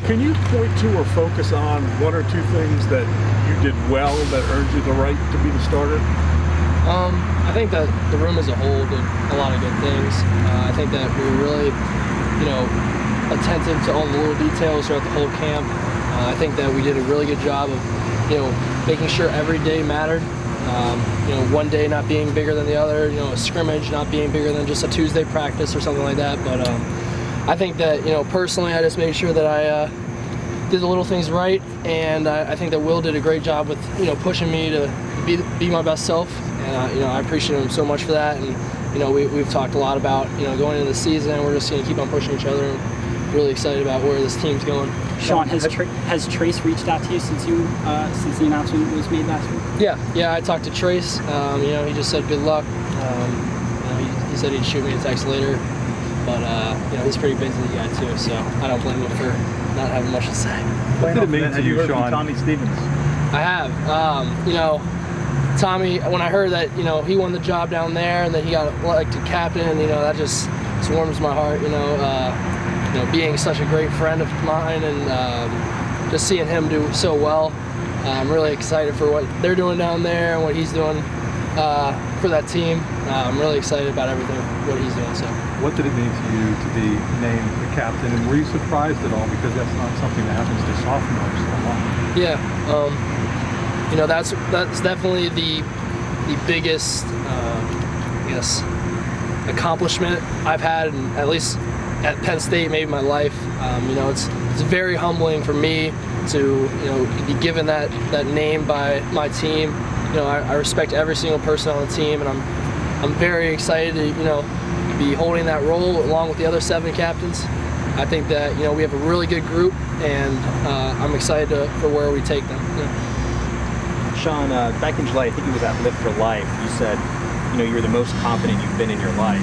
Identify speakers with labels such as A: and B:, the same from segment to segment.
A: Can you point to or focus on one or two things that you did well that earned you the right to be the starter?
B: I think that the room as a whole did a lot of good things. I think that we were really, attentive to all the little details throughout the whole camp. I think that we did a really good job of, making sure every day mattered. One day not being bigger than the other, a scrimmage not being bigger than just a Tuesday practice or something like that. But I think that, personally, I just made sure that I did the little things right, and I think that Will did a great job with, pushing me to be my best self. And I appreciate him so much for that. And we've talked a lot about going into the season. We're just going to keep on pushing each other. And really excited about where this team's going.
C: Sean, has Trace reached out to you since the announcement was made last week?
B: Yeah. I talked to Trace. He just said good luck. He said he'd shoot me a text later, but he's a pretty busy guy too. So I don't blame him for not having much to say.
A: What did it mean to you,
D: heard
A: Sean?
D: from Tommy Stevens?
B: I have. Tommy, when I heard that, he won the job down there and that he got elected captain, that just warms my heart, being such a great friend of mine and just seeing him do so well. I'm really excited for what they're doing down there and what he's doing for that team. I'm really excited about everything, what he's doing. So,
D: what did it mean to you to be named the captain, and were you surprised at all? Because that's not something that happens to sophomores a lot.
B: Yeah. That's definitely the biggest, accomplishment I've had, at least at Penn State, maybe my life. It's very humbling for me to be given that name by my team. I respect every single person on the team, and I'm very excited to be holding that role along with the other 7 captains. I think that we have a really good group, and I'm excited for where we take them.
E: Sean, back in July, I think it was at Lift for Life, you said, you were the most confident you've been in your life.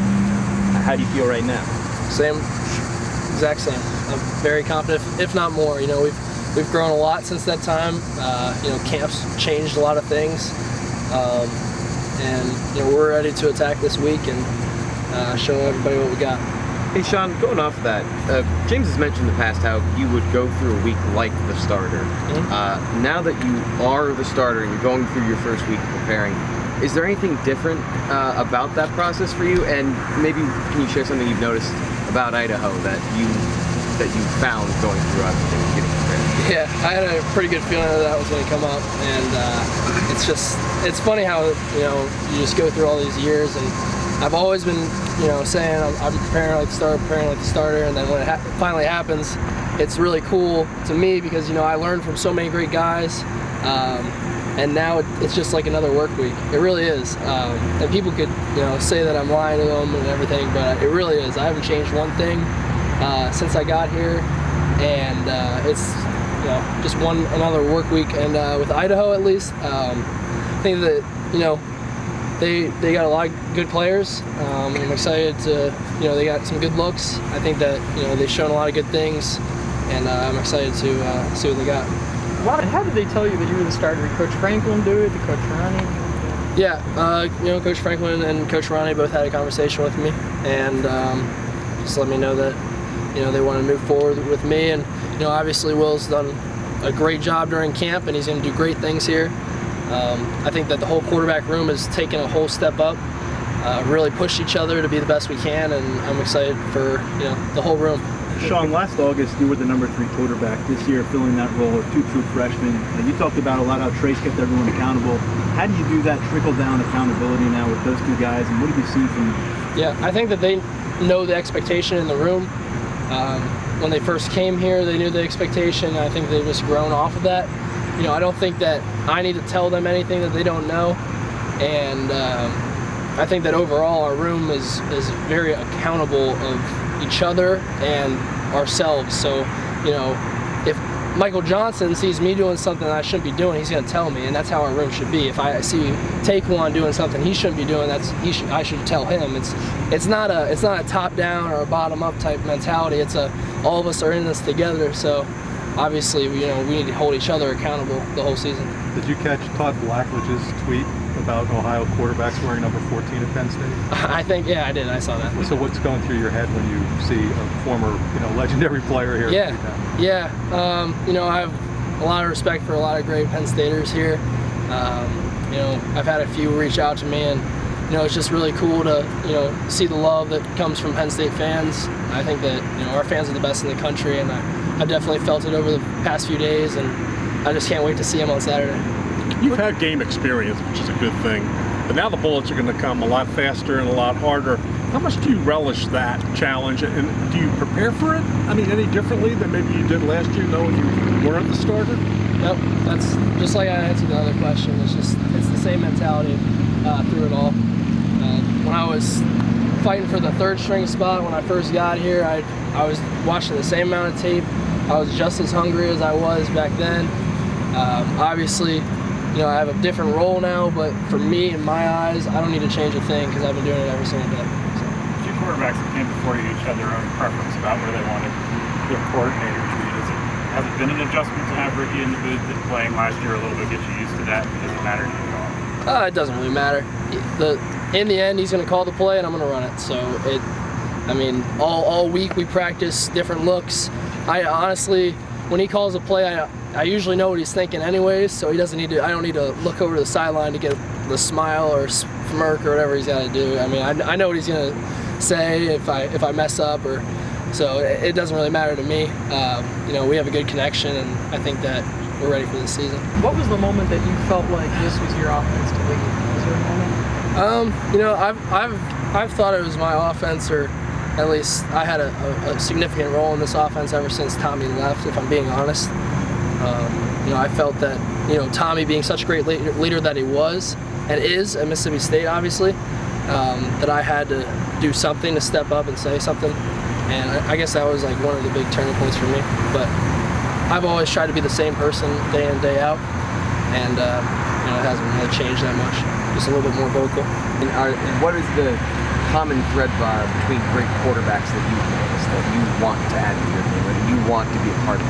E: How do you feel right now?
B: Exact same. I'm very confident, if not more. We've grown a lot since that time. Camp's changed a lot of things. And we're ready to attack this week and show everybody what we got.
F: Hey Sean, going off of that, James has mentioned in the past how you would go through a week like the starter.
B: Mm-hmm.
F: Now that you are the starter and you're going through your first week of preparing, is there anything different about that process for you? And maybe can you share something you've noticed about Idaho that you found going through getting prepared?
B: Yeah, I had a pretty good feeling that was going to come up, and it's funny how you just go through all these years, and I've always been saying I'm preparing like the starter, and then when it finally happens, it's really cool to me because I learned from so many great guys, and now it's just like another work week. It really is, and people could say that I'm lying to them and everything, but it really is. I haven't changed one thing since I got here, and it's just another work week. And with Idaho, at least, I think that they got a lot of good players. I'm excited to, they got some good looks. I think that, they've shown a lot of good things, and I'm excited to see what they got.
G: How did they tell you that you were the starter? Did Coach Franklin do it? Did Coach Ronnie?
B: Yeah, Coach Franklin and Coach Ronnie both had a conversation with me, and just let me know that, they want to move forward with me. And, obviously Will's done a great job during camp, and he's going to do great things here. I think that the whole quarterback room has taken a whole step up, really pushed each other to be the best we can, and I'm excited for the whole room.
D: Sean, last August you were the number 3 quarterback. This year, filling that role of 2 true freshmen. You talked about a lot how Trace kept everyone accountable. How do you do that trickle-down accountability now with those 2 guys, and what have you seen from them?
B: Yeah, I think that they know the expectation in the room. When they first came here, they knew the expectation. I think they've just grown off of that. I don't think that I need to tell them anything that they don't know, and I think that overall our room is very accountable of each other and ourselves. So, if Michael Johnson sees me doing something that I shouldn't be doing, he's going to tell me, and that's how our room should be. If I see Taquan doing something he shouldn't be doing, I should tell him. It's not a top down or a bottom up type mentality. It's all of us are in this together. So obviously we need to hold each other accountable the whole season.
D: Did you catch Todd Blackledge's tweet
H: about Ohio quarterbacks wearing number 14 at Penn State?
B: I think, yeah, I did. I saw that.
H: So what's going through your head when you see a former, legendary player here?
B: Yeah. I have a lot of respect for a lot of great Penn Staters here. I've had a few reach out to me, and it's just really cool to see the love that comes from Penn State fans. I think that our fans are the best in the country, and I definitely felt it over the past few days, and I just can't wait to see them on Saturday.
A: You've had game experience, which is a good thing, but now the bullets are going to come a lot faster and a lot harder. How much do you relish that challenge, and do you prepare for it? I mean, any differently than maybe you did last year, knowing you weren't the starter?
B: Nope, that's just like I answered the other question. It's the same mentality through it all. When I was fighting for the third string spot when I first got here, I was watching the same amount of tape. I was just as hungry as I was back then. Obviously, I have a different role now, but for me, in my eyes, I don't need to change a thing because I've been doing it every single day. So.
I: Two quarterbacks that came before you each had their own preference about where they wanted their coordinator to be. Has it been an adjustment to have Ricky in the booth and playing last year a little bit, get you used to that? Does it matter to you at all?
B: It doesn't really matter. In the end, he's going to call the play and I'm going to run it. So all week we practice different looks. I honestly, when he calls a play, I usually know what he's thinking anyways, so I don't need to look over to the sideline to get the smile or smirk or whatever he's got to do. I mean, I know what he's going to say if I mess up, so it doesn't really matter to me. We have a good connection, and I think that we're ready for this season.
G: What was the moment that you felt like this was your offense to lead? Was there a moment?
B: I've thought it was my offense, or at least I had a significant role in this offense ever since Tommy left, if I'm being honest. I felt that, Tommy being such a great leader that he was and is at Mississippi State, obviously, that I had to do something to step up and say something. And I guess that was like one of the big turning points for me. But I've always tried to be the same person day in, day out. And it hasn't really changed that much. Just a little bit more vocal.
F: And what is the common thread between great quarterbacks that you've noticed that you want to add to your game, or that you want to be a part of?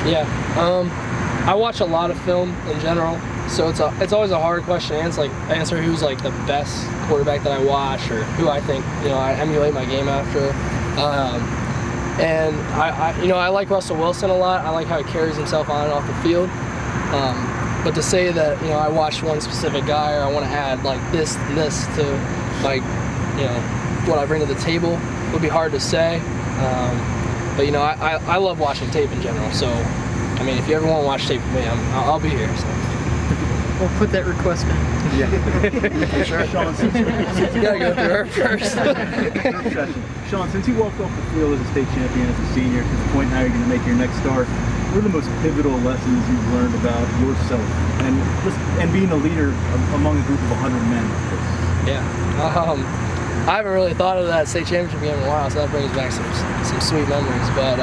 B: Yeah, I watch a lot of film in general, so it's always a hard question to answer who's like the best quarterback that I watch, or who I think I emulate my game after. And I like Russell Wilson a lot. I like how he carries himself on and off the field. But to say that I watch one specific guy, or I want to add like this and this to what I bring to the table, would be hard to say. But I love watching tape in general. So if you ever want to watch tape with me, I'll be here. So.
G: We'll put that request in.
B: Yeah. For sure.
D: Sean,
B: you gotta go through her first.
D: Sean, since you walked off the field as a state champion as a senior to the point now you're going to make your next start, what are the most pivotal lessons you've learned about yourself and being a leader among a group of 100 men?
B: Yeah. I haven't really thought of that state championship game in a while, so that brings back some sweet memories. But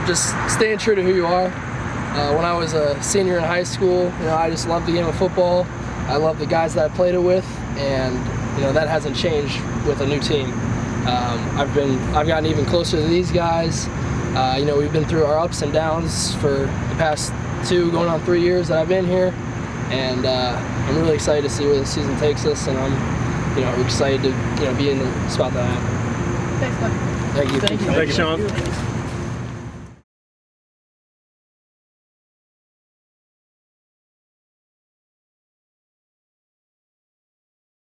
B: just staying true to who you are. When I was a senior in high school, I just loved the game of football. I loved the guys that I played it with, and that hasn't changed with a new team. I've gotten even closer to these guys. We've been through our ups and downs for the past 2 going on 3 years that I've been here, and I'm really excited to see where the season takes us, and I'm excited to be in the spot that I am.
G: Thanks, Doug.
B: Thank you.
G: Thank you.
A: Thanks, Sean.